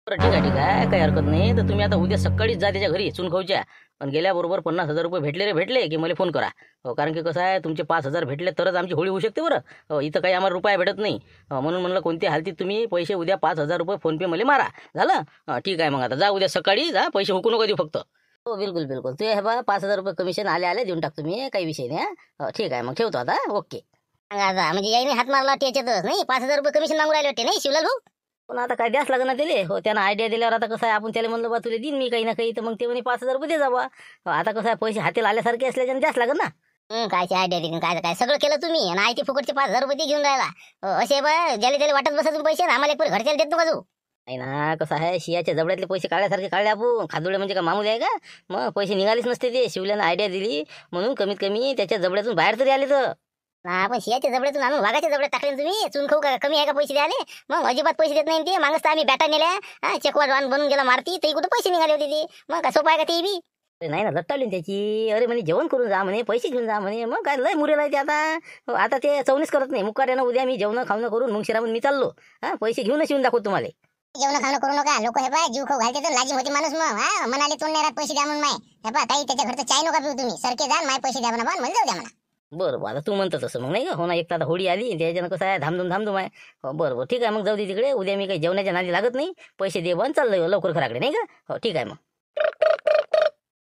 बरं ठीक आहे ठीक आहे, काही हरकत नाही. तर तुम्ही आता उद्या सकाळीच जा त्याच्या घरी चुनखवच्या. पण गेल्याबरोबर 50,000 रुपये भेटले रे भेटले की मला फोन करा. हो, कारण की कसं आहे, तुमचे 5,000 भेटले तरच आमची होळी होऊ शकते बरं. हो, इथं काही आम्हाला रुपया भेटत नाही. म्हणून म्हणलं कोणत्या हालतीत तुम्ही पैसे उद्या 5,000 रुपये फोनपे मला मारा. झालं. ठीक आहे, मग आता जा उद्या सकाळी जा, पैसे हुकू नका देऊ फक्त. हो बिलकुल बिलकुल, ते हे बा 5,000 रुपये कमिशन आले आले देऊन टाकतो मी, काही विषय नाही. हो, ठीक आहे, मग ठेवतो आता. ओके. सांगा आता, म्हणजे यायने हात मारला त्याच्यातच नाही 5,000 रुपये कमिशन मागून राहिले वाटते नाही शिवलाल भाऊ. पण आता काय द्यास लागणार त्याले. हो, त्यानं आयडिया दिल्यावर आता कसं आहे, आपण त्याला म्हणलं बा तुला देईन मी काही ना काही, तर मग ते म्हणे 5,000 रुपये दे जा बा. आता कसं आहे, पैसे हाती आल्यासारखे असल्याच्यानं द्यास लागत ना. कायची आयडिया दिली काय काय सगळं केलं तुम्ही आणि आयते फुकटचे 5,000 रुपये ते घेऊन राहिला. असे बा ज्याला त्याला वाटत बसा तुम्ही पैसे आणि आम्हाला एक पण घरच्याला देत नका तू. नाही ना, कसं आहे, शियाच्या जबड्यातले पैसे काढल्यासारखे काढले आपण. खादुळे म्हणजे का मामूली आहे का? मग पैसे निघालेच नसते. ते शिवल्यानं आयडिया दिली म्हणून कमीत कमी त्याच्या जबड्यातून बाहेर तरी आले तर. आपण शियाच्या जबड्यातून आणून वाघाच्या जबड्यात टाकले ना तुम्ही. चून खाऊ का कमी आहे का पैसे द्याले? मग अजिबात पैसे देत नाही ते. मागच तर आम्ही बॅटा नेल्या चेकवा बनून गेला मारती तरी कुठं पैसे निघाले होते ते. मग का सोपं आहे का ते बी? अरे नाही ना, लट्टावली त्याची. अरे म्हणे जेवण करून जा म्हणे, पैसे घेऊन जा म्हणे. मग काय लय मुरेला आहे ते आता. हो, आता ते चवणीच करत नाही. मुकाट्यानं उद्या मी जेवण खावणं करून मग शिरामून मी चाललो. पैसे घेऊनच येऊन दाखवतो तुम्हाला. जेवण खाणं करू नका. लोक हे पाय जीव खाऊ घालते तर लाजी होते माणूस. मग म्हणाले तोंड नाही राहत पैसे द्या म्हणून माय. हे पा काही त्याच्या घरचं चाय नका पिऊ तुम्ही. सरके जा माय पैसे द्या म्हणा बा, म्हणजे जाऊ द्या म्हणा. बरं आता तू म्हणतो तसं मग नाही का. हो ना, एक तर आता होळी आली त्याच्यानं कसं आहे, धामधूम आहे. हो बरं ठीक आहे, मग जाऊ दे तिकडे. उद्या मी काही जेवणाच्या नादी लागत नाही. पैसे दे बन चाललं लवकर घराकडे नाही का. हो ठीक आहे मग.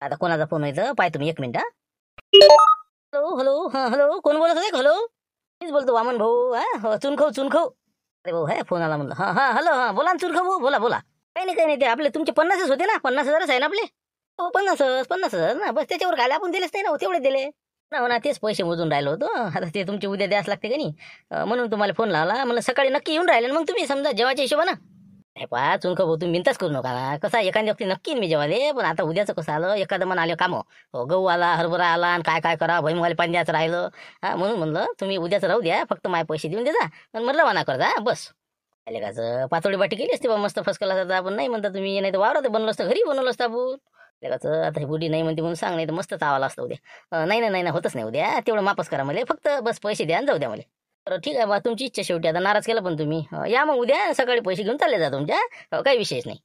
आता कोणाचा फोन येतं पाय तुम्ही, 1 मिनिट. हॅलो हॅलो, हां हॅलो, कोण बोलत होते? हॅलो, मीच बोलतो वामन भाऊ. हो, चुनखव. अरे भाऊ फोन आला म्हणलं. हां हॅलो, हां बोला ना चुनखव भाऊ, बोला. काही नाही ते आपले तुमचे 50च होते ना. 50,000च आहे ना आपले. हो 50,000 ना, बस त्याच्यावर काय आपण दिलेच नाही ना. तेवढे दिले ना. हो ना, तेच पैसे मोजून राहिलो होतो. आता ते तुमचे उद्या द्यास लागते का नाही, म्हणून तुम्हाला फोन लावला. म्हणलं सकाळी नक्की येऊन राहिले मग तुम्ही समजा जेवायच्या हिशोबानं. हे पा चुनखव भाऊ, तुम्ही मिनताच करू नका ना. कसं आहे, एखाद्या वक्ती नक्की मी जेवाले. पण आता उद्याचं कसं आलं, एखादं मन आले कामं. हो, गहू आला, हरभरा आला आणि काय करा भैमुगाला पाणी द्यायचं राहिलं. म्हणून म्हणलं तुम्ही उद्याचं राहू द्या, फक्त माझे पैसे देऊन द्या आणि म्हणलं रवाना कर जा बस. लेकाचं पातोडी बाटी केली असते बा मस्त फर्स्ट क्लास. आपण नाही म्हणता तुम्ही, नाही तर वावरात बनवलं असतं, घरी बनवलं असतं आपण. लेकाचं आता ही बुडी नाही म्हणते म्हणून सांग, नाही तर मस्त चावाला असतं उद्या. नाही होतच नाही उद्या. तेवढं मापच करा मला, फक्त बस पैसे द्या आणि जाऊ द्या मला. तर ठीक आहे बा, तुमची इच्छा शेवटी. आता नाराज केलं पण तुम्ही. या मग उद्या सकाळी पैसे घेऊन चालले जा तुमच्या. काही विशेष नाही.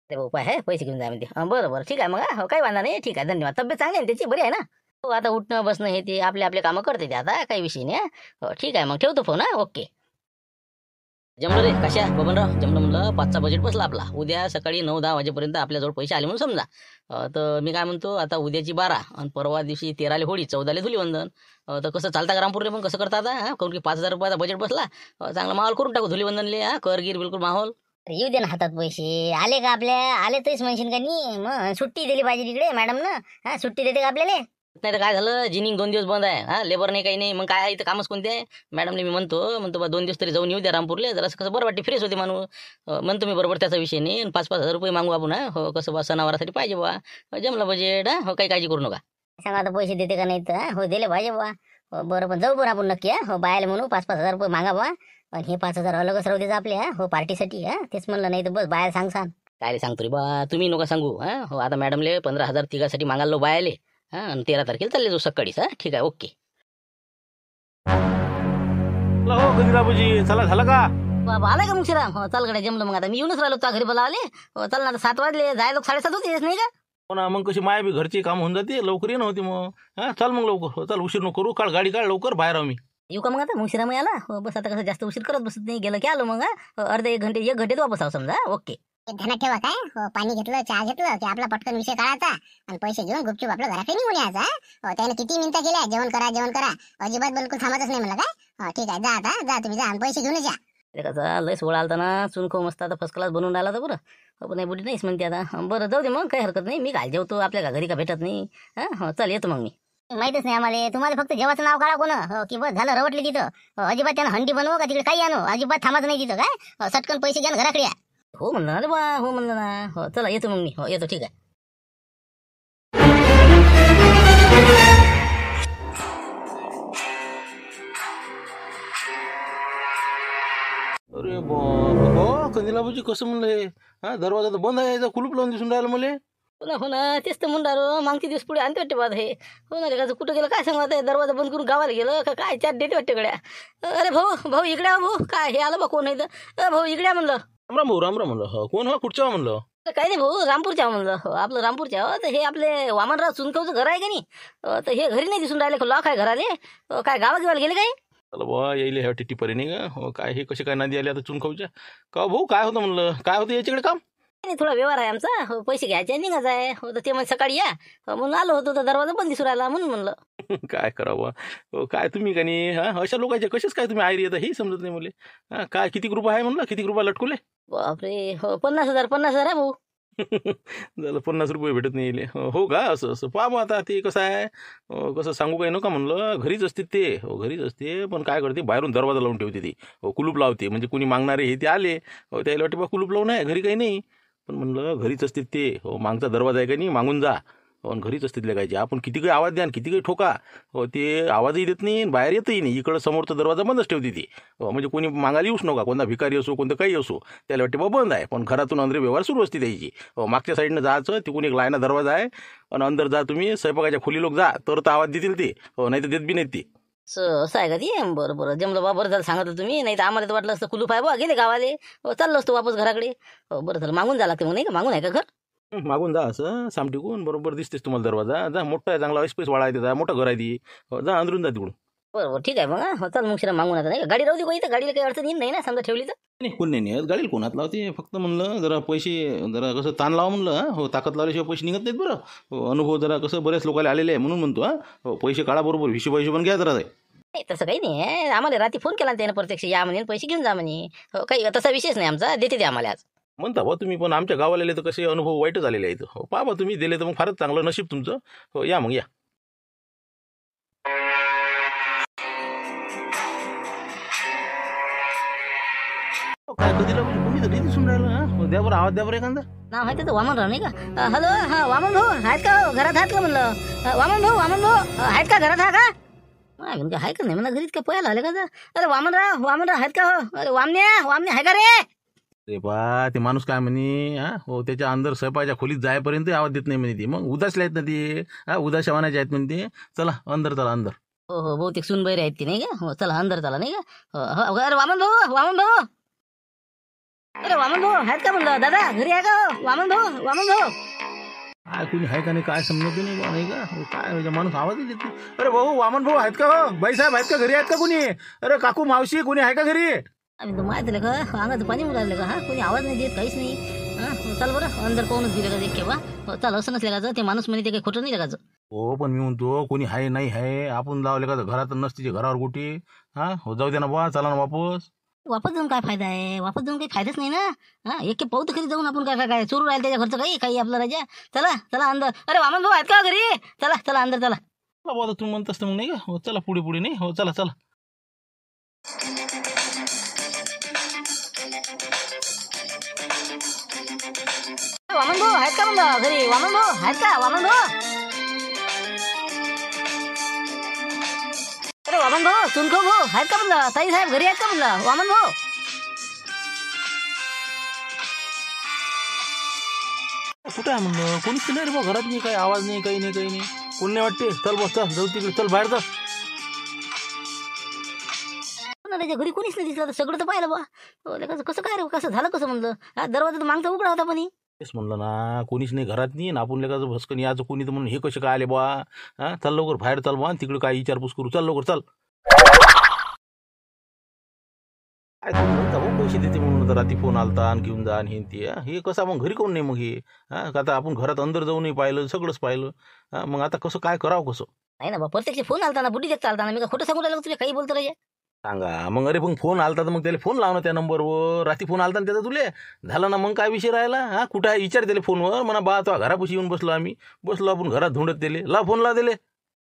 ते भाऊ पाय पैसे घेऊन जा म्हणते. बरं ठीक आहे मग. काही वांधा नाही. ठीक आहे, धन्यवाद. तब्येत चांगली आहे त्याची, बरी आहे ना? हो, आता उठणं बसणं हे ते आपले कामं करते ते आता, काही विषय नाही. हो ठीक आहे, मग ठेवतो फोन. ओके. जमलं रे कशा बबनराव, जमलं म्हणलं. 5चा बजेट बसला आपला. उद्या सकाळी 9-10 वाजेपर्यंत आपल्याजवळ पैसे आले म्हणून समजा. तर मी काय म्हणतो, आता उद्याची 12 आणि परवा दिवशी 13ला होळी, 14ला धुलीवंदन. तर कसं चालता का रामपूरले मग, कसं करता आता? काऊन की 5,000 रुपयाचा बजेट बसला. चांगला माहोल करून टाकू धुलीवंदनले. करगीर बिलकुल माहोल. अरे येऊ दे ना हातात पैसे. आले का आपल्या आले तरीच म्हणशील का नाही. मग सुट्टी दिली पाहिजे तिकडे मॅडम ना. सुट्टी देते का आपल्याला? नाही तर काय झालं, जिनिंग 2 दिवस बंद आहे. लेबर नाही, काही नाही. मग काय आहे इथं, कामच कोणते आहे? मॅडमने मी म्हणतो बा 2 दिवस तरी जाऊन येऊ द्या रामपूरले. जरा कसं बरं वाटते, फ्रेश होते माणूस. म्हणतो मी बरोबर, त्याचा विषय नाही. 5,000 रुपये मागू आपण. हो कसं बा, सणावारासाठी पाहिजे बा. जमलं बजेट. हो काही काळजी करू नका. सांगा आता पैसे देते का नाही तर. हो दिले पाहिजे बा. बरं पण जाऊ बरं आपण नक्की. हो बायला म्हणू 5,000 रुपये मागा बा. आणि हे 5,000 अलगच राहू द्यायचं आपल्या. हो पार्टीसाठी. तेच म्हणलं, नाही तर बस बाहेर सांग. काय सांगतो रे बा, तुम्ही नका सांगू. हो आता मॅडमले 15,000 तिघासाठी मागायला बायले. आणि 13 तारखेला चालले जाऊ सकाळीच. ठीक आहे, ओके. हो गंगराबूजी, चला झालं का? बाबा आलाय का मुक्षीराम? हो चाल गड्या, जमलं मग. आता मी येऊनच राहिलो, त्या घरी बोला आले. हो चल ना, आता 7 वाजले. जाय लोक 7:30 होते नाही का? हो ना, मग कशी माया बी घरची काम होऊन जाते, लवकर ये नव्हती मग. चल मग लवकर. हो चल, उशीर नको करू. काढ गाडी, काढ लवकर, बाहेर आहो मी. येऊ का मग आता मुक्षीराम याला? हो बस, आता कसं जास्त उशीर करत बसत नाही. गेलं की आलो मग. अर्धे 1 घंटे वापस आहो समजा. ओके. ध्यानात ठेवा काय. हो पाणी घेतलं, चहा घेतलं की आपला पटकन विषय काढायचा आणि पैसे घेऊन गुपचूप आपल्या घराकडे निघून यायचा. हो त्याने किती मिनिटं केल्या, जेवण करा. अजिबात बिलकुल थांबतच नाही मला काय. हो ठीक आहे, जा आता, जा तुम्ही, जा आणि पैसे घेऊनच या. कसा लय सोळा आलता ना. चुनखो मस्त आता फर्स्ट क्लास बनवून राहिला तर बरं. हो नाही बुडी नाहीच म्हणते आता. बरं जाऊ दे मग, काही हरकत नाही. मी काय जेवतो, आपल्या घरी का भेटत नाही. हो चल येतो मग मी. माहितच नाही आम्हाला. तुम्हाला फक्त जेवाचं नाव काढा कोण. हो की बस झालं, रवटले तिथं. अजिबात त्यानं हंडी बनवू का तिकडे काही आणू, अजिबात थांबायचं नाही तिथं काय. सटकन पैसे घ्या घराकडे या. हो म्हणलं ना रे बा, हो म्हणलं ना. हो चला येतो मग मी. हो येतो, ठीक आहे. अरे बाबा, कंदिलाबूजी कसं म्हणलं हे? दरवाजा तर बंद आहे, याचा कुलूप लावून दिसून राहिलं मला. हो ना तेच तर म्हणणार. मागचे दिवस पुढे आणते वाटते बाद हे. हो ना रे, का कुठं गेलं काय सांगा. दरवाजा बंद करून गावाला गेलं का काय, 4 देते वाटते गड्या. अरे भाऊ इकडे भाऊ, काय हे आलं बा कोण आहे तर. भाऊ इकडे म्हणलं. राम भाऊ राम राम म्हणलं. हो कोण हो कुठच्या म्हणलं. तर काही नाही भाऊ, रामपूरच्या म्हणलं. हो, आपलं रामपूरच्या. हो, तर हे आपले वामनराव चुनकवचं घर आहे का नाही, तर हे घरी नाही दिसून राहिले. लॉक आहे घराले. काय गावात गेले काय? चला बा येईल ह्या टिटी परी नाही का. हो काय हे कसे काय नदी आले आता चुनखाऊच्या. का भाऊ काय होतं म्हणलं, काय होतं याच्याकडे काम. नाही, थोडा व्यवहार आहे आमचा. हो, पैसे घ्यायचे निघायचं आहे. हो, तर ते म्हणजे सकाळी या. हो, म्हणून आलो होतो, तर दरवाजा बंद दिसून राहिला म्हणून म्हणलं. काय करावं. हो काय तुम्ही का नाही हा अशा लोकांचे कसेच काय तुम्ही आयरी येता हे समजत नाही मुले. हा काय किती रुपये आहे म्हणलं, किती रुपये लटकुले. बापरे, हो 50,000 आहे भाऊ. झालं 50 रुपये भेटत नाही येले. हो का असं असं पहा मग आता ते कसं आहे. कसं सांगू काही नका म्हणलं. घरीच असते ते. हो घरीच असते पण काय करते बाहेरून दरवाजा लावून ठेवते ती. हो कुलूप लावते म्हणजे कुणी मागणारे हे ते आले. हो त्याला वाटते बा कुलूप लावून आहे घरी काही नाही. पण म्हणलं घरीच असते ते. हो मागचा दरवाजा आहे का नाही मागून जा. हो घरीच असते लेकायचे. आपण किती काही आवाज द्या किती काही ठोका. हो ते आवाजही देत नाही बाहेर येतही नाही. इकडं समोरचा दरवाजा बंदच ठेवते ती. हो म्हणजे कोणी मागायला येऊच नका. कोणता भिकारी असो कोणतं काही असो त्याला वाटते बा बंद आहे. पण घरातून अंदर व्यवहार सुरू असते त्याची. हो मागच्या साईडनं जायचं तिकडून एक लायना दरवाजा आहे. आणि अंदर जा तुम्ही स्वयंपाकाच्या खोली लोक जा तर आवाज देतील ते. हो नाही तर देत बी नाहीत ते. असं आहे का ते. बरं बरं जमलं बा. बरं झालं सांगितलं तुम्ही. नाही तर आम्हाला तर वाटलं असतं कुलूप आहे बा गेले गावाले. हो चाललो असतो वापस घराकडे. हो बरं झालं. मागून जा लागते मग नाही का. मागून आहे का घर. मागून जा असं सामटिकून बरोबर दिसतेस तुम्हाला दरवाजा. जा मोठा आहे चांगला ऐसपैस वाळा आहे त्याचा मोठं घर आहे ती. हो जा अंदरून जा तिकडून. बरं बरं ठीक आहे मग. हो चल मग शिरा मागून आता नाही का. गाडी राहू दे कोणी तर गाडीला काही अडचण येईल नाही ना समजा ठेवली तर. नाही कोण नाही नेत गाडीला कोणात लावते. फक्त म्हणलं जरा पैसे जरा कसं ताण लावा म्हणलं. हा हो ताकद लावल्याशिवाय पैसे निघत नाहीत बरं. हो अनुभव जरा कसं बऱ्याच लोकांना आलेले आहे म्हणून म्हणतो. हा हो पैसे काढा बरोबर हिशोब घ्या जरा. नाही तसं काही नाही आहे. आम्हाला रात्री फोन केला ना त्यानं प्रत्यक्ष या म्हणे पैसे घेऊन जा म्हणे. हो काही तसा विशेष नाही आमचा. देते ते आम्हाला आज. म्हणता बा तुम्ही पण आमच्या गावाला तर कसे अनुभव वाईटच आलेले आहेत. हो पहा बा तुम्ही दिले तर मग फारच चांगलं नशीब तुमचं. हो या मग या. काय कधी कोणी तर दिसून राहिलं. हा हो द्या बरं आवाज द्या बरं एखादा. नाव आहे त्याचं वामनराव नाही का. हॅलो हा वामन भाऊ आहेत का. घरात आहेत का म्हणलं. वामन भाऊ आहेत का घरात. आहे का आहे का नाही म्हणा घरीच का पळायला आले का. अरे वामनराव आहेत का. हो अरे वामने आहे का रे. अरे बा ते माणूस काय म्हणे. हा हो त्याच्या अंदर स्वयंपाच्या खोलीत जायपर्यंत आवाज देत नाही म्हणे ती. मग उदासले आहेत ना ते. हा उदास वानाचे आहेत म्हणे ते. चला अंदर चला अंदर. हो हो बहुतेक सुनबैरे आहेत ती नाही का. हो चला अंदर चला नाही का. हो अरे वामन भाऊ अरे वामन भाऊ आहेत का म्हणलं. दादा घरी आहे का. हो वामन भाऊ काय कुणी आहे का नाही काय समजत नाही बा नाही का. हो, काय म्हणजे माणूस आवाजच देत नाही. अरे भाऊ वामन भाऊ आहेत का. हो बाईसाहेब आहेत का घरी आहेत का कुणी. अरे काकू मावशी कोणी आहे का घरी. आम्ही तर माहिती का अंगाचं पाणी उडालं का. हा कोणी आवाज नाही देत काहीच नाही. हा चल बरं अंदर पाहूनच गेलं का देख केव्हा. हो चल असं नसलं का ते माणूस म्हणे ते काही खोटं नाही लगायचं. हो पण मी म्हणतो कोणी आहे नाही आहे आपण लावले का घरात नसते घरावर कुठे. हा हो जाऊ द्या ना बा चला ना वापस जाऊन काय फायदा आहे. वापस जाऊन काही फायदाच नाही ना. हा एक पाहू तर खरी जाऊन आपण काय चोरू राहिलं त्याच्या घरचं काही आपलं राजा. चला अंदर. अरे वामन भाऊ आहेत का घरी. चला अंदर चला. बाबा तुम्ही म्हणत असतं मग नाही का. हो चला पुढे नाही. हो चला वामन भाऊ आहेत का म्हणलं घरी. वामन भाऊ आहेत का. अरे वामन भाऊ सुनखो भाऊ आहेत का म्हणलं. ताई साहेब घरी आहेत का म्हणलं. वामन भाऊ कुठं आहे म्हणलं. कोणीच नाही रे बा घरात नाही. काही आवाज नाही काही नाही कोण नाही वाटते. चल बस चल जाऊ तिकडे चल बाहेर जा. त्याच्या घरी कोणीच नाही दिसलं. सगळं तर पाहिलं बा. कसं काय रे कसं झालं कसं म्हणलं. हा दरवाजा तर मागचा उघडा होता पण. तेच म्हणलं ना कोणीच नाही घरात नाही. आपण लेखाचं भस्कन याचं कोणी तर म्हणून हे कसे काय आले बा. हा चल लवकर बाहेर चल बा तिकडे काय विचारपूस करू. चल लवकर चल. काय तुम्ही म्हणता भाऊ पैसे देते म्हणून तर रात्री फोन आलता आणि घेऊन जा आणि हे कसं मग घरी कोण नाही मग हे. हा का आता आपण घरात अंदर जाऊनही पाहिलं सगळंच पाहिलं. हा मग आता कसं काय करावं कसं. नाही ना बा प्रत्यक्ष फोन आलता ना बुड्डी देत चालताना. मी का खोटं सांगू राहिलो तुला काही बोलतो रे. सांगा मग. अरे मग फोन आलता तर मग त्याला फोन लावणं त्या नंबरवर. रात्री फोन आलता ना त्याचा तुले झालं ना मग काय विषय राहिला. हा कुठं आहे विचार त्याला फोनवर म्हणा बा तो घरापाशी येऊन बसलो आपण घरात धुंडत दिले ला फोन ला दिले.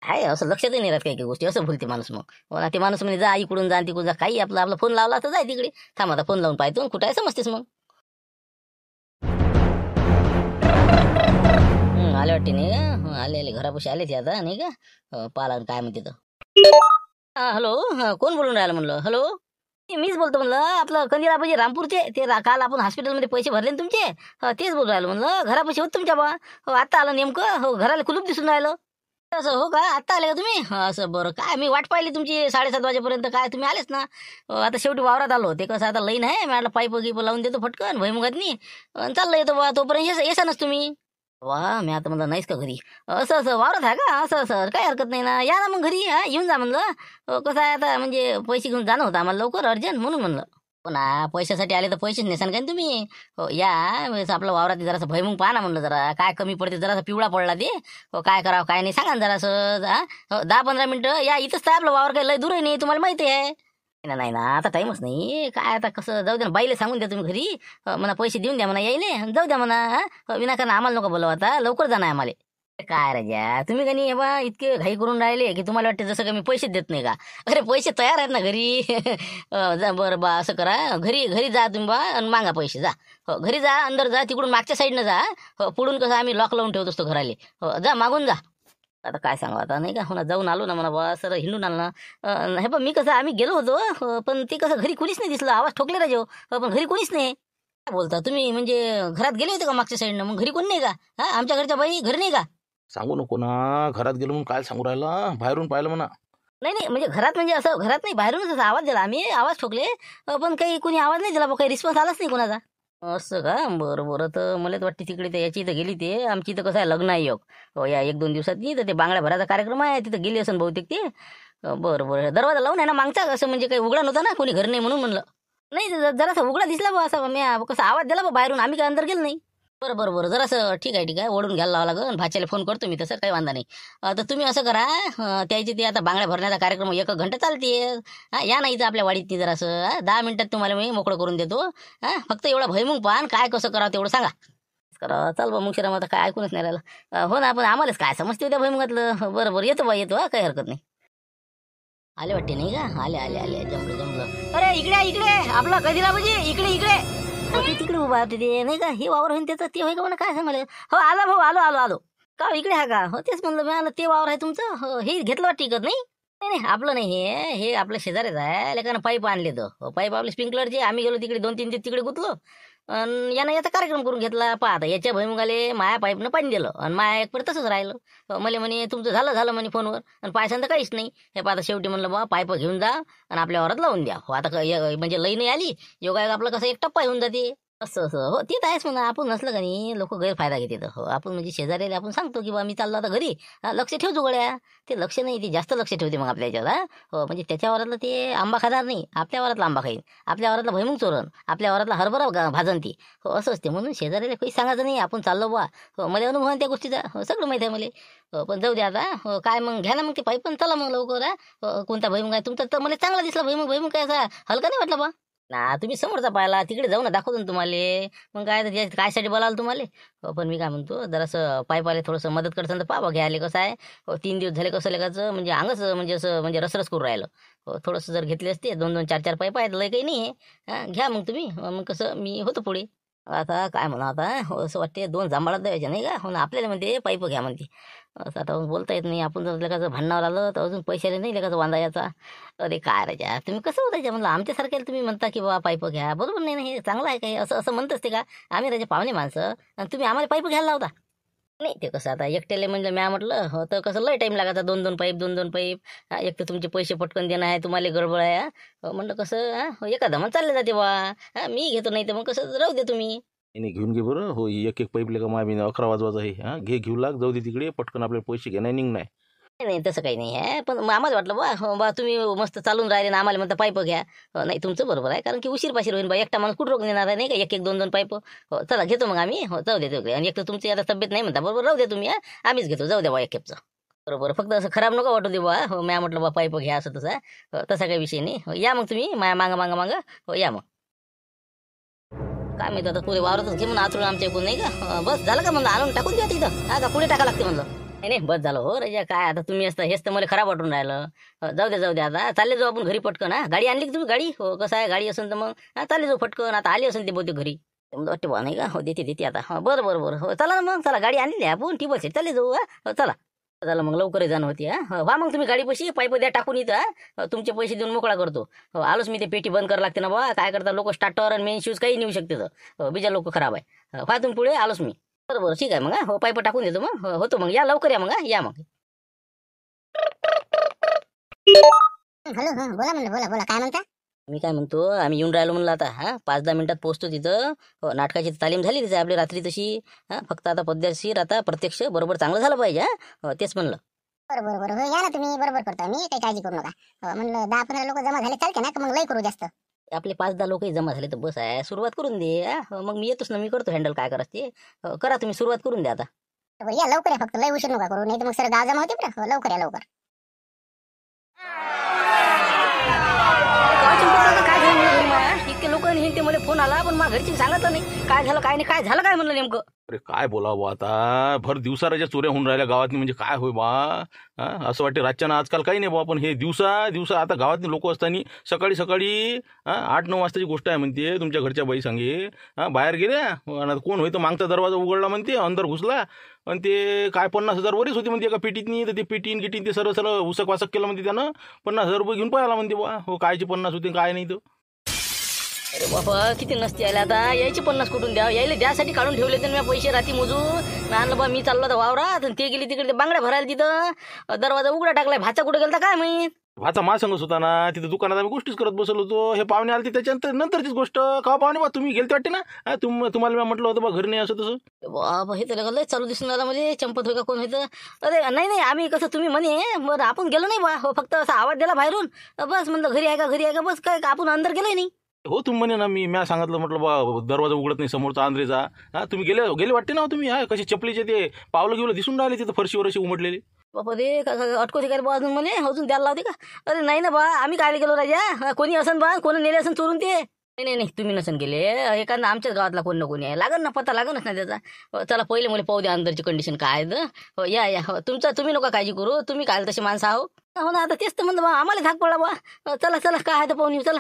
आहे असं लक्षातही नाही राहत काही गोष्टी. असं भुलते माणूस मग. ते माणूस म्हणजे जा इकडून जा तिकडून जा काही आपला फोन लावला तर जाय तिकडे. थांब आता फोन लावून पाहतो कुठं आहे समजतेस मग. आले वाटते नाही का. आले घरापाशी आले ते आता नाही का. पाला काय म्हणते तर. हॅलो कोण बोलून राहिलं म्हणलं. हॅलो मीच बोलतो म्हणलं. आपलं कंदिलापाशी रामपूरचे ते काल आपण हॉस्पिटलमध्ये पैसे भरले ना तुमचे. तेच बोलून राहिलो म्हणलं. घरापाशी होत तुमच्या बा. हो आता आलं नेमकं. हो घराला कुलूप दिसून राहिलं. असं हो का? आत्ता आले का तुम्ही? असं बरं. काय मी वाट पाहिली तुमची 7:30 वाजेपर्यंत. काय तुम्ही आलेच ना? आता शेवटी वावरात आलो. ते कसं आता लाईन आहे. मला पाईप गिप लावून देतो फटकन भुईमुगातनी आणि चाललं येतो बा. तोपर्यंत येसानच तुम्ही. वा मी आता म्हणलं नाहीच का घरी? असं असं वावरात आहे का? असं असं काही हरकत नाही ना. या ना मग घरी. येऊन जा म्हणलं. कसं आहे आता म्हणजे पैसे घेऊन जाणं होतं आम्हाला लवकर अर्जंट म्हणून म्हणलं. हो ना, पैशासाठी आले तर पैसेच नेसान काय तुम्ही? हो या वेळेस आपलं वावरात जरासं भुईमुग पहा ना म्हणलं जरा काय कमी पडते जरासा पिवळा पडला ते. हो काय करावं काय नाही सांगा ना जरासं. हो 10-15 मिनिटं या इथंच तर आपलं वावर काही लय दूर नाही तुम्हाला माहिती आहे. नाही ना आता टाईमच नाही काय आता कसं जाऊ द्या ना बाईले सांगून द्या तुम्ही घरी. म्हणा पैसे देऊन द्या म्हणा यायले जाऊ द्या म्हणा. विनाकारण आम्हाला नको बोलवा आता लवकर जाणं आहे आम्हाला. काय राजा तुम्ही का नाही बा इतके घाई करून राहिले की तुम्हाला वाटते जसं का मी पैसे देत नाही का? अरे पैसे तयार आहेत ना घरी. जा बरं बा असं करा घरी घरी जा तुम्ही बा आणि मागा पैसे जा. हो घरी जा अंदर जा तिकडून मागच्या साईडनं जा. हो पुढून कसं आम्ही लॉक लावून ठेवत असतो घराले. हो जा मागून जा. आता काय सांगा आता नाही का हो ना जाऊन आलो ना म्हणा बा सर हिंडून आलो ना. हे पण मी कसं आम्ही गेलो होतो. पण ते कसं घरी कोणीच नाही दिसलं आवाज ठोकले राजे. पण घरी कोणीच नाही. काय बोलता तुम्ही म्हणजे घरात गेले होते का मागच्या साईडनं मग घरी कोण नाही का? हा आमच्या घरच्या बाई घरी नाही का? सांगू नको ना घरात गेलो म्हणून काय सांगू राहिला बाहेरून पाहिलं म्हणा. नाही नाही म्हणजे घरात म्हणजे असं घरात नाही बाहेरूनच असा आवाज दिला आम्ही आवाज ठोकले. पण काही कोणी आवाज नाही दिला बा काही रिस्पॉन्स आलाच नाही कोणाचा. असं का बरं बरं तर मलाच वाटते तिकडे ते याची इथं गेली ते आमची इथं कसं आहे लग्न आहे योग. हो या 1-2 दिवसात नाही तर ते बांगड्या भराचा कार्यक्रम आहे तिथं गेली असेल बहुतेक ते. बरं बरं दरवाजा लावून आहे ना मागचा असं म्हणजे काही उघडा नव्हता ना कोणी घर नाही म्हणून म्हणलं. नाही जरासा उघडा दिसला बा असा मी कसा आवाज दिला बा बाहेरून आम्ही काय अंदर गेलो नाही. बरं बरं बरं जरासं ठीक आहे ओढून घ्यायला लावा लागेल भाच्याला फोन करतो मी तसं काही वांधा नाही. तर तुम्ही असं करा त्याची ते आता बांगड्या भरण्याचा कार्यक्रम 1 घंटा चालते. या नाही तर आपल्या वाडीत जरासं 10 मिनिटात तुम्हाला मी मोकळं करून देतो. फक्त एवढा भुईमुग पान काय कसं करावं तेवढं सांगा. करा चाल बा मुशिराम आता काय ऐकूनच नाही राहिलं. हो ना पण आम्हालाच काय समजते उद्या भुईमुगातलं. बरं बरं येतो बा येतो काही हरकत नाही. आले वाटते नाही का? आले आले आले जमलं जमलं. अरे इकडे इकडे आपला कधीला म्हणजे इकडे इकडे. ते तिकडे उभा होते ते नाही का हे वावर होईन त्याचं ते होय का म्हणा काय सांगाल. हो आला भाऊ आलो आलो आलो. का इकडे हा का? हो तेच म्हणलं मी ते वावर आहे तुमचं. हो हे घेतलं वाटतं इकत नाही. नाही नाही आपलं नाही हे आपलं शेजारीच आहे लेकानं पाईप आणले तर पाईप आपले स्प्रिंकलरचे आम्ही गेलो तिकडे 2-3 दिवस तिकडे गुतलो. आणि यानं याचा कार्यक्रम करून घेतला पाहता याच्या भुईमुगाले माया पाईपनं पाणी दिलं आणि माया एक तसंच राहिलं. मला म्हणे तुमचं झालं झालं म्हणे फोनवर आणि पायसान तर काहीच नाही. हे पाहता शेवटी म्हणलं बा पाईप घेऊन जा आणि आपल्या वरात लावून द्या. हो आता म्हणजे लई नाही आली योगा आपलं कसं एक टप्पा येऊन जाते. असं असं हो ते तर आहेच म्हणा आपण नसलं का नाही लोक गैरफायदा घेतात. हो आपण म्हणजे शेजाऱ्याला आपण सांगतो की बा मी चाललो आता घरी. लक्ष ठेवतो गड्या ते लक्ष नाही ते जास्त लक्ष ठेवते मग आपल्या याच्यावर. हो म्हणजे त्याच्या वरातलं ते आंबा खाणार नाही आपल्या वरातला आंबा खाईन आपल्या वरातला भुईमुग चोरण आपल्या वरातला हरभरा भाजन ती. हो असं असते म्हणून शेजाऱ्याला काही सांगायचं नाही आपण चाललो बा. हो मला अनुभव आहे त्या गोष्टीचा. हो सगळं माहिती आहे मला. हो पण जाऊ द्या आता. हो काय मग घ्या ना मग ते पाईप पण चला मग लवकर. कोणता भुईमुग आहे तुमचा तर मला चांगला दिसला भुईमुग काय असा हलका नाही वाटला बा ना. तुम्ही समोरचा पाहिला तिकडे जाऊ ना दाखवतो ना तुम्हाला. मग काय तर कायसाठी बोलाल तुम्हाला. हो पण मी काय म्हणतो जरासं पाईपाले थोडंसं मदत करताना तर पाहा घ्यायला कसं आहे. हो 3 दिवस झाले कसं लेखाचं म्हणजे अंगच म्हणजे असं म्हणजे रसरस करून राहिलं. हो थोडंसं जर घेतले असते 2-2 4-4 पाईप आहेत लय काही नाही आहे. घ्या मग तुम्ही मग कसं मी होतो पुढे. आता काय म्हणा आता हो असं वाटते 2 जांभळात द्यायचे नाही का? हो ना आपल्याला म्हणते पाईप घ्या म्हणते. असं आता बोलता येत नाही आपण जर लेखाचं भांडणावर आलं तर अजून पैशाले नाही लेखाचं वांदा याचा. अरे काय राजा तुम्ही कसं होतायच्या म्हणलं आमच्यासारख्याला तुम्ही म्हणता की बाबा पाईप घ्या बरोबर नाही ना हे चांगलं आहे काय असं असं म्हणत असते का? आम्ही राजा पाहुणे माणसं आणि तुम्ही आम्हाला पाईप घ्यायला लावता. नाही ते कसं आता एकट्याला म्हणलं म्या म्हटलं हो तर कसं लय टाईम लागायचा 2-2 पाईप 2-2 पाईप. एक तर तुमचे पैसे पटकन देणं आहे तुम्हाला गडबड आहे. म्हणलं कसं एखादा मग चालले जाते बा. मी घेतो नाही तर मग कसं राहू दे तुम्ही. नाही घेऊन घे बरं. हो एक पाईप लेका मामी 11 वाजवायचा आहे. घेऊ लाग जाऊ दे तिकडे पटकन आपल्याला पैसे घे नाही निघणार. नाही नाही तसं काही नाही आहे पण मग आम्हाला वाटलं बा हो बा तुम्ही मस्त चालून राहिले ना आम्हाला म्हणता पाईप घ्या. नाही तुमचं बरोबर आहे कारण की उशीर पाशीर होईल बा एकटा माणूस कुठं रोग नेणार आहे नाही का 1-1 2-2 पाईप. हो चला घेतो मग आम्ही. हो जाऊ दे आणि एक तर तुमची आता तब्येत नाही म्हणता बरोबर राहू दे तुम्ही. आम्हीच घेतो जाऊ द्या बा एक खेपचं. बरोबर फक्त असं खराब नको वाटू दे बा. हो म्या म्हटलं बा पाईप घ्या असं तसं. तसा काही विषय नाही. हो या मग तुम्ही माया मागं हो या मग. काय माहिती आता पुढे वावरतच घे म्हणून आचरून आमच्या एकूण नाही का? बस झालं का म्हणलं आणून टाकून द्या तिथं. का पुढे टाका लागते म्हणलं. नाही नाही बस झालं हो राजा काय आता तुम्ही असतं हेच तर मला खराब वाटून राहिलं. जाऊ द्या आता चालले जाऊ आपण घरी पटकन. गाडी आणली की तुम्ही गाडी. हो कसं आहे गाडी असेल तर मग चालले जाऊ फटकन. आता आली असेल ते बहुतेक घरी वाटते बा नाही का? हो देते आता. हो बरं हो चला ना मग चला गाडी आणली आपण ठी बस चालले जाऊ. हो चला झालं मग लवकर जाणं होती. व्हा मग तुम्ही गाडी पैसे पाईप द्या टाकून इथं तुमचे पैसे देऊन मोकळा करतो. हो आलोच मी ते पेटी बंद करावं लागते ना बा काय करता लोक स्टार्टर आणि मेन शूज काही नेऊ शकते तर बिजा लोक खराब आहे. व्हा तुम्ही पुढे आलोच मी. बरं ठीक आहे मग. हो पाईप टाकून देतो मग. होतो मग या लवकर या मग या मग. हॅलो बोला म्हणलं, बोला बोला, काय म्हणता? मी काय म्हणतो, आम्ही येऊन राहिलो म्हणलं आता. 5-10 मिनिटात पोहोचतो तिथं. हो, नाटकाची तालीम झाली तिथे आपली रात्री तशी. फक्त आता पद्धतशीर आता प्रत्यक्ष बरोबर चांगलं झालं पाहिजे. तेच म्हणलं. बरोबर बरोबर, हो या ना तुम्ही, बरोबर करता, मी काही काळजी करू नका. म्हणलं 10-15 लोक जमा झाले चालते ना, का मग लई करू जास्त? आपले 5-10 लोकही जमा झाले तर बस आहे, सुरुवात करून दे. मग मी येतोच ना, मी करतो हँडल, काय करायचं ते. करा तुम्ही, सुरुवात करून द्या आता. बरोबर, या लवकर या, फक्त लई उशीर नका करू, नाही तर मग सर गाव जमा होते बरं. हो, लवकर या लवकर. काय झालं म्हणलं घरी माया? इतके लोक ते मला फोन आला, पण माझ्या घरची सांगितलं नाही काय झालं काय नाही, काय झालं काय म्हणलं नेमकं. अरे काय बोलावं आता, भर दिवसाच्या चोऱ्या होऊन राहिल्या गावातनी, म्हणजे काय होय बा. असं वाटते रातच्यानं आजकाल काही नाही बा, पण हे दिवसा आता गावातली लोक असताना सकाळी 8-9 वाजताची गोष्ट आहे म्हणते. तुमच्या घरच्या बाई सांगे बाहेर गेल्या आणि कोण होय तर मागचा दरवाजा उघडला म्हणते, अंदर घुसला आणि ते काय 50,000 वरीच होती म्हणते एका पेटीतनी. तर ते पेटीन गिटीन ते सरळ उसक वासक केलं म्हणते त्यानं. 50,000 रुपये घेऊन पळाला म्हणते बा. हो, कायचे 50 होते काय नाही तर. अरे बाबा, किती नसते आले आता, यायचे 50 कुठून द्या, यायला द्यासाठी काढून ठेवले तर मी पैसे रात्री मोजून. मी आणलं बा, मी चाललो होता वावरात आणि ते गेली तिकडे बांगड्या भरायला. तिथं दरवाजा उघडा टाकलाय, भाचा कुठे गेलता काय माहित. भाचा मा सांगत होता ना, तिथे दुकानात आम्ही गोष्टीच करत बसलो होतो. हे पाहुणे आले त्याच्यानंतर नंतरचीच गोष्ट. का पाहुणे बा तुम्ही गेलते वाटते ना, तुम्हाला मी म्हटलं होतं बा घरी नाही असं तसं. बाबा, हे तर लय चालू दिसून आला म्हणजे, चंपत होय का कोण होतं. अरे नाही आम्ही कसं तुम्ही म्हणे, बरं आपण गेलो नाही बा. हो, फक्त असा आवाज दिला बाहेरून, बस म्हणलं घरी आहे का बस, काय आपण अंदर गेलोय नाही. हो, तुम्ही म्हणे ना, मी सांगितलं म्हटलं बा दरवाजा उघडत नाही समोरचा आंध्रेचा. तुम्ही गेले वाटते ना तुम्ही. कशी चपलीचे ते पावलं घेऊन दिसून राहिले तिथं फरशीवर अशी उमटलेली. बाबा रे, अटकोते काय बा अजून म्हणे, अजून द्यायला लावते का. अरे नाही ना बा, आम्ही काय गेलो राजा, कोणी असन बा, कोणी नेले असन चोरून ते. नाही तुम्ही नसन गेले, एखादा आमच्याच गावातला कोण ना कोणी आहे, लागन ना, पत्ता लागनच ना त्याचा. चला पहिले मला पाहू द्या अंदरची कंडिशन काय आहे. हो या तुम्ही नका काळजी करू, तुम्ही काय तसे माणसं आहो. हो ना, आता तेच तर म्हणतो बा, आम्हाला धाक पडला बा. चला काय आहे तर पाहून येऊ, चला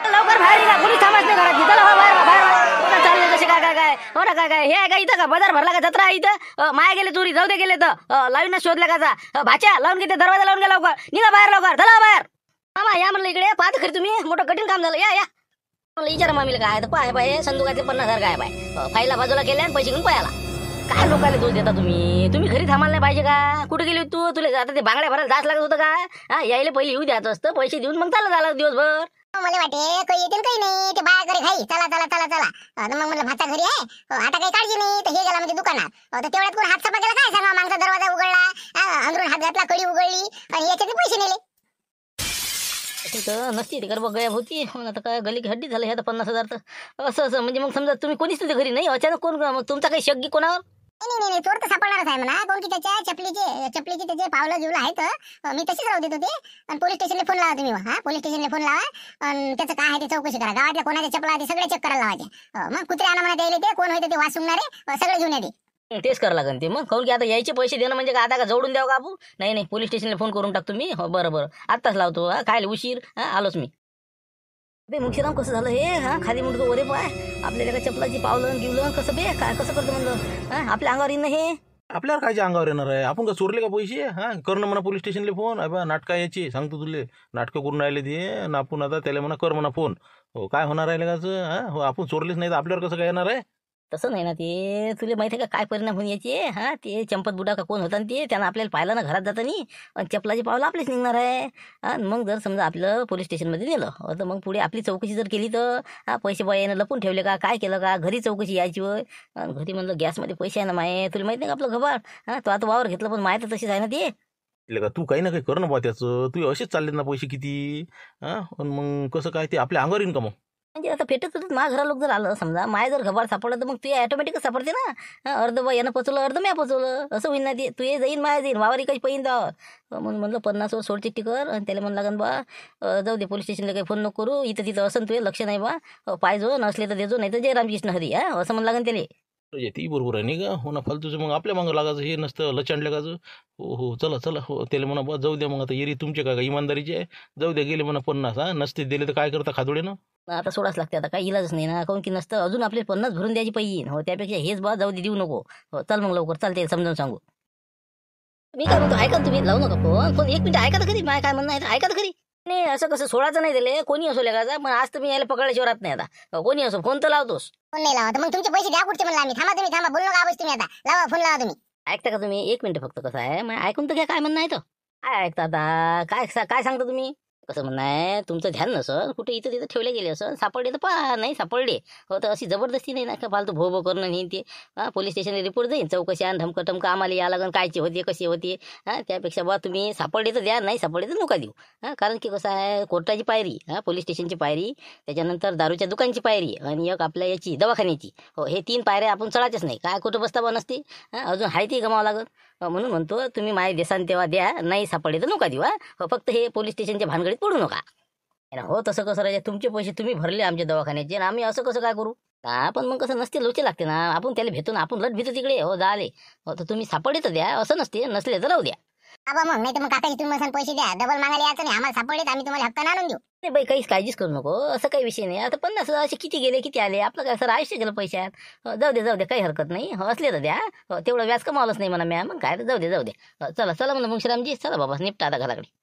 लवकर बाहेर निघा, कोणी थांबायच नाही घरात. चला बाहेर चालले कसे काय हो ना, काय हे आहे का इथं, का बाजार भरला का, जत्रा इथं. माया गेले चोरी, जाऊ दे गेले तर लावून शोधला का भाच्या लावून घेते, दरवाजा लावून गेला, लवकर निघा बाहेर, लवकर चला बाहेर. मामा या म्हणलं इकडे, पाहत खरी तुम्ही, मोठं कठीण काम झालं. या म्हणलं विचारा मामीला काय तर पाय संदुकाचे 50,000 काय पाय, फाईला बाजूला केल्या आणि पैसे घेऊन पळाला. काय लोकांना दोष देता तुम्ही घरी थांबायला नाही पाहिजे का. कुठे गेली तुला आता ते बांगड्या भरायला जास्त लागत होतं का. यायला पहिले येऊ द्यायचं असतं, पैसे देऊन मग चाललं झालं दिवसभर. मला वाटे काही येतील काही नाही, ते बाया घरी घाई, चला. मग म्हणलं भाता घरी आहे, आता काही काळजी नाही, तर हे गेला म्हणजे दुकानात. तर तेवढ्यात कोण हात सपा केला काय सांगा, मागचा दरवाजा उघडला, अंदरून हात घातला, कडी उघडली आणि याच्यात पैसे नेले. तिथं नसती तिकडे बघ गायब होती. आता काय गली हड्डी झालं हे आता 50,000 तर असं म्हणजे. मग समजा तुम्ही कोणीच तुझ्या घरी नाही, अचानक कोण, मग तुमचा काही शक कोणावर. नाही चोर तर सापडणारच आहे म्हणा, कोण की त्याच्या चपलीचे त्याचे पावलं जीवलं आहेत. मी तशीच राहू देत होते आणि पोलीस स्टेशनला फोन लावा तुम्ही. पोलीस स्टेशनला फोन लावा आणि त्याचं काय आहे ते चौकशी करा. गावातल्या कोणाच्या चपला ते सगळे चेक करायला लावायचे. मग कुत्रे आणा म्हणा द्यायला, ते कोण होते ते वास सुंगणारे सगळे घेऊन येते. तेच करावं लागेल ते. मग काऊन की आता यायचे पैसे देणं म्हणजे का, आता का जोडून द्यावं का आपण. नाही पोलीस स्टेशनला फोन करून टाकतो मी. हो बरं आत्ताच लावतो. काय उशीर आलोच मी. बे मुक्षीराम कसं झालं हे. खाली मुंडकं वरे पाय, आपल्याला का चपलाची पावलं गिवलं कसं बे, काय कसं करतो म्हणलं. आपल्या अंगावर येणं हे. आपल्याला कायच्या अंगावर येणार आहे. आपण का चोरले का पैसे. करणं म्हणा पोलीस स्टेशनला फोन. बा नाटकं यायची सांगतो तुले, नाटकं करून राहिले ते. आपण आता त्याला म्हणा कर म्हणा फोन. हो काय होणार आहे लगाचं. हो आपण चोरलेच नाही तर आपल्यावर कसं काय येणार आहे. तसं नाही ना ते, तुला माहिती आहे का काय परिणाम होऊन यायचे. ते चंपत बुडा का कोण होता ते, त्यानं आपल्याला पाहिलं ना घरात जातानी, आणि चपलाची पावलं आपलीच निघणार आहे. आणि मग जर समजा आपलं पोलीस स्टेशनमध्ये नेलं तर मग पुढे आपली चौकशी जर केली तर पैसे बायानं लपून ठेवले का, काय केलं का, घरी चौकशी यायची होय. घरी म्हणलं गॅसमध्ये पैसे आहे ना माये, तुला माहिती नाही का आपलं घबाड. तो आता वावर घेतलं, पण माय तर तशीच आहे ना ते. का तू काही ना काही कर ना बा त्याचं. तू असेच चाललेत ना पैसे किती. मग कसं काय ते आपल्या अंगावर येईन का मग. म्हणजे आता फेटत होतं माझ्या घरा लोक जर आलं समजा, माय जर घबाड सापडलं तर मग तू ऑटोमॅटिकच सापडते ना. अर्ध बा यानं पचवलं, अर्ध म्या पचवलं, असं होईन ना ते. तू ये जाईन माया जाईन, वावर काही पैन दावर. म्हणून म्हणलं 50वर सोड चिठ्ठी कर. आणि त्याला म्हणलं लागन बा जाऊ दे पोलीस स्टेशनला काही फोन नको करू, इथं तिथं असं तुझे लक्ष नाही बा, पाहिजो नसले तर देजो, नाही तर जय रामकृष्ण हरी. असं म्हणलं लागन त्याला. ती बरोबर आहे नाही का. हो ना, फालतूचं मग आपल्या मागं लागायचं हे नसतं लचंडल्या काचं. हो चला हो त्याला म्हणा बा जाऊ द्या. मग आता येरी तुमचे काय इमानदारीचे आहे, जाऊ द्या. गेले म्हणा 50. नसते दिले तर काय करता खादोडे ना. आता सोडाच लागते, आता काही इलाजच नाही ना. काऊन की नसतं अजून आपले 50 भरून द्यायची पाहिजे. हो त्यापेक्षा हेच बा जाऊ दे, देऊ नको. हो चल मग लवकर चालते, समजावून सांगू. मी काय म्हणतो ऐका तुम्ही, लावू नका फोन. 1 मिनिट ऐका तर खरी, माय काय म्हणणं आहे ऐका तर खरी. नाही असं कसं सोडायचं नाही दिले, कोणी असो लेखाचा. पण आज तर मी यायला पकडल्याशिवाय राहत नाही. आता कोणी असो फोन तर लावतोस. फोन नाही लावा मग तुमचे पैसे द्या कुठचे म्हणलं आम्ही. थांबा तुम्ही बोलू नका तुम्ही. आता लावा फोन लावा तुम्ही. ऐकता का तुम्ही 1 मिनिट फक्त. कसं आहे मग ऐकून तर घ्या काय म्हणणं आहे तर. काय ऐकता आता काय सांगता तुम्ही कसं म्हणणं आहे तुमचं ध्यान नसन कुठे इथं तिथं ठेवले गेले असं सापडले तर पहा नाही सापडले हो तर अशी जबरदस्ती नाही ना का फालतू भो भो करणं नाही ते पोलीस स्टेशनला रिपोर्ट जाईन चौकशी आणि धमकं आम्हाला या लागन कायची होती कशी होती त्यापेक्षा बा तुम्ही सापडले तर द्या नाही सापडले तर नका देऊ कारण की कसं आहे कोर्टाची पायरी पोलीस स्टेशनची पायरी त्याच्यानंतर दारूच्या दुकानची पायरी आणि एक आपल्या याची दवाखान्याची हो हे 3 पायऱ्या आपण चढायचेच नाही काय कुठं बसता नसते अजून हाय ती गमावं लागत म्हणून म्हणतो तुम्ही माय देसान तेव्हा द्या नाही सापडले तर नका देऊ फक्त हे पोलीस स्टेशनच्या भानगडीत पडू नका हो तसं कसं राहायचं तुमचे पैसे तुम्ही भरले आमच्या दवाखान्याचे आणि आम्ही असं कसं काय करू पण मग कसं नसते लोचे लागते ना आपण त्याला भेटून आपण लट भेटू तिकडे हो झाले हो तर तुम्ही सापडले तर द्या असं नसते नसले तर राहू द्या बाबा मग नाही तर मग काकाजी तुम्ही मसान पैसे द्या डबल मागायला यायचं नाही आम्हाला सापडले तर आम्ही तुम्हाला हप्ता आणून देऊ नाही बाई काहीच काळजीच करू नको असं काही विषय नाही आता 50 असे किती गेले किती आले आपलं काय सर आयुष्य गेलं पैशात जाऊ दे काही हरकत नाही असले तर द्या तेवढं व्याज कमावलंच नाही म्हणा मॅम मग काय तर जाऊ दे चला म्हणून मग श्रामजी चला बाबा निपटा आता घराकडे